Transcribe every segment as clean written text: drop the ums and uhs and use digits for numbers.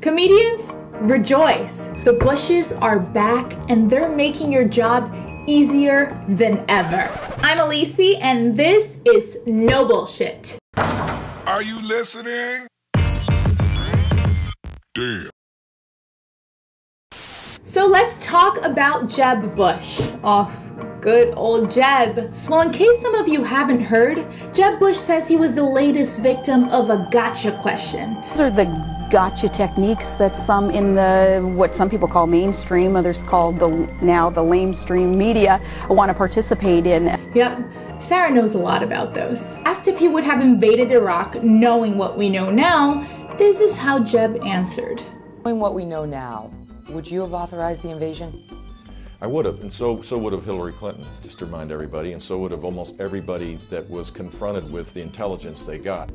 Comedians, rejoice. The Bushes are back and they're making your job easier than ever. I'm Elise and this is No Bullshit. Are you listening? Damn. So let's talk about Jeb Bush. Oh, good old Jeb. Well, in case some of you haven't heard, Jeb Bush says he was the latest victim of a gotcha question. These are the gotcha techniques that some in the, what some people call mainstream, others call now the lamestream media, want to participate in. Yep, Sarah knows a lot about those. Asked if he would have invaded Iraq knowing what we know now, this is how Jeb answered. Knowing what we know now, would you have authorized the invasion? I would have, and so would have Hillary Clinton, just to remind everybody, and so would have almost everybody that was confronted with the intelligence they got.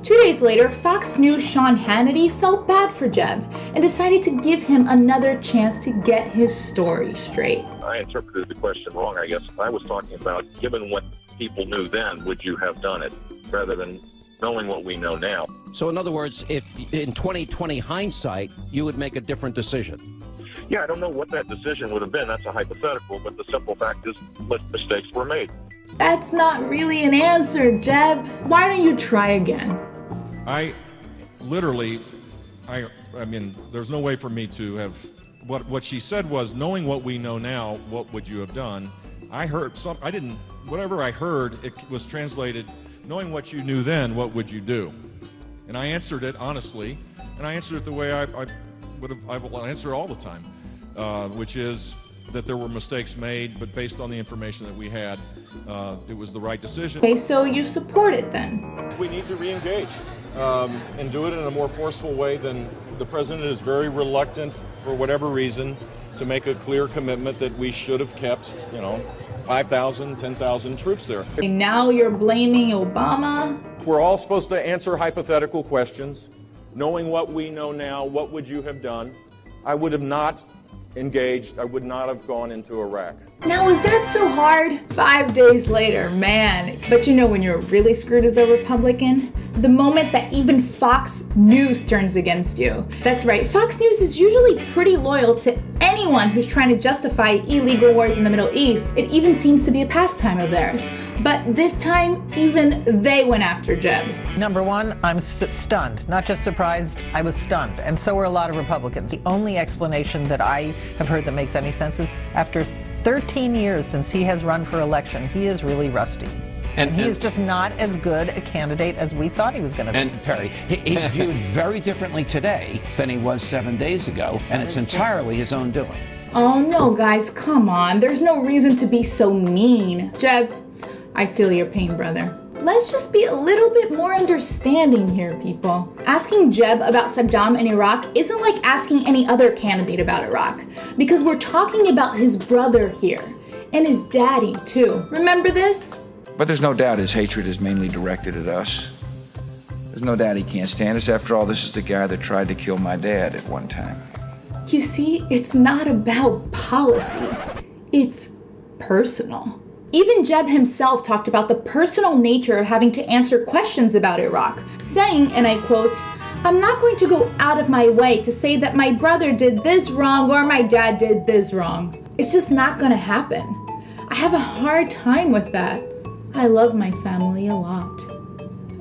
2 days later, Fox News' Sean Hannity felt bad for Jeb and decided to give him another chance to get his story straight. I interpreted the question wrong, I guess. I was talking about, given what people knew then, would you have done it, rather than knowing what we know now. So in other words, if in 2020 hindsight, you would make a different decision? Yeah, I don't know what that decision would have been. That's a hypothetical, but the simple fact is mistakes were made. That's not really an answer, Jeb. Why don't you try again? I mean, there's no way for me to have, what she said was, knowing what we know now, what would you have done? I heard whatever I heard, it was translated, knowing what you knew then, what would you do? And I answered it honestly, and I answered it the way I will answer all the time, which is that there were mistakes made, but based on the information that we had, it was the right decision. Okay, so you support it then? We need to re-engage and do it in a more forceful way than the president is very reluctant, for whatever reason, to make a clear commitment that we should have kept, 5,000, 10,000 troops there. And now you're blaming Obama? We're all supposed to answer hypothetical questions. Knowing what we know now, what would you have done? I would have not engaged. I would not have gone into Iraq. Now, is that so hard? 5 days later, man. But you know when you're really screwed as a Republican? The moment that even Fox News turns against you. That's right, Fox News is usually pretty loyal to anyone who's trying to justify illegal wars in the Middle East. It even seems to be a pastime of theirs. But this time, even they went after Jeb. Number one, I'm stunned. Not just surprised, I was stunned. And so were a lot of Republicans. The only explanation that I have heard that makes any sense is after 13 years since he has run for election, he is really rusty. And he is just not as good a candidate as we thought he was going to be. And Perry, he's viewed very differently today than he was 7 days ago, and it's entirely his own doing. Oh no, guys, come on. There's no reason to be so mean. Jeb, I feel your pain, brother. Let's just be a little bit more understanding here, people. Asking Jeb about Saddam and Iraq isn't like asking any other candidate about Iraq, because we're talking about his brother here, and his daddy too. Remember this? But there's no doubt his hatred is mainly directed at us. There's no doubt he can't stand us. After all, this is the guy that tried to kill my dad at one time. You see, it's not about policy. It's personal. Even Jeb himself talked about the personal nature of having to answer questions about Iraq, saying, and I quote, "I'm not going to go out of my way to say that my brother did this wrong or my dad did this wrong. It's just not gonna happen. I have a hard time with that. I love my family a lot."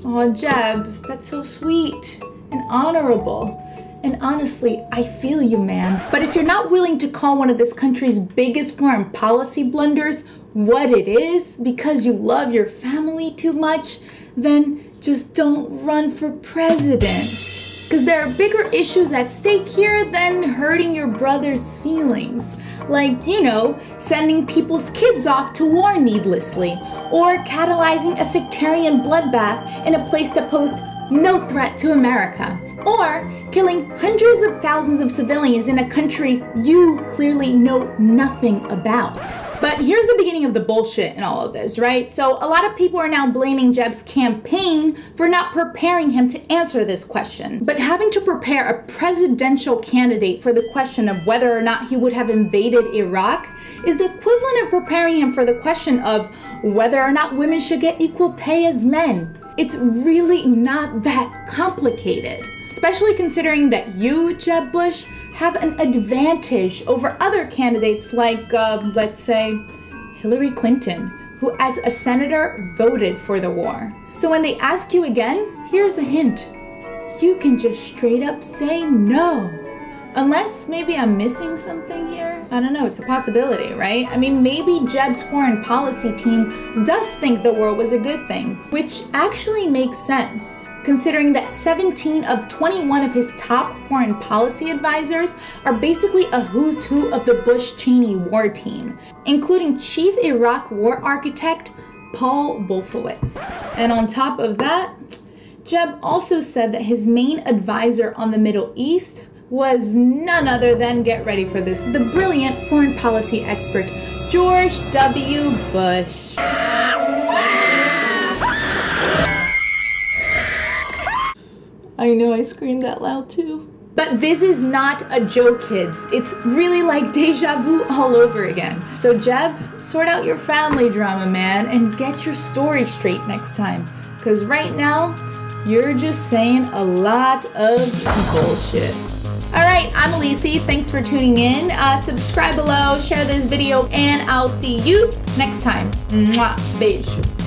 Oh, Jeb, that's so sweet and honorable. And honestly, I feel you, man. But if you're not willing to call one of this country's biggest foreign policy blunders what it is because you love your family too much, then just don't run for president. Because there are bigger issues at stake here than hurting your brother's feelings. Like, sending people's kids off to war needlessly, or catalyzing a sectarian bloodbath in a place that posed no threat to America, or killing hundreds of thousands of civilians in a country you clearly know nothing about. But here's the beginning of the bullshit in all of this, right? So a lot of people are now blaming Jeb's campaign for not preparing him to answer this question. But having to prepare a presidential candidate for the question of whether or not he would have invaded Iraq is the equivalent of preparing him for the question of whether or not women should get equal pay as men. It's really not that complicated. especially considering that you, Jeb Bush, have an advantage over other candidates like, let's say, Hillary Clinton, who as a senator voted for the war. So when they ask you again, here's a hint. You can just straight up say no. Unless maybe I'm missing something here. I don't know, it's a possibility, right? I mean, maybe Jeb's foreign policy team does think the war was a good thing, which actually makes sense, considering that 17 of 21 of his top foreign policy advisors are basically a who's who of the Bush-Cheney war team, including Chief Iraq War Architect Paul Wolfowitz. And on top of that, Jeb also said that his main advisor on the Middle East was none other than, get ready for this, the brilliant foreign policy expert, George W. Bush. I know I screamed that loud too. But this is not a joke, kids. It's really like deja vu all over again. So Jeb, sort out your family drama, man, and get your story straight next time. Because right now, you're just saying a lot of bullshit. Alright, I'm Elise. Thanks for tuning in. Subscribe below, share this video, and I'll see you next time. Mwah. Beijos.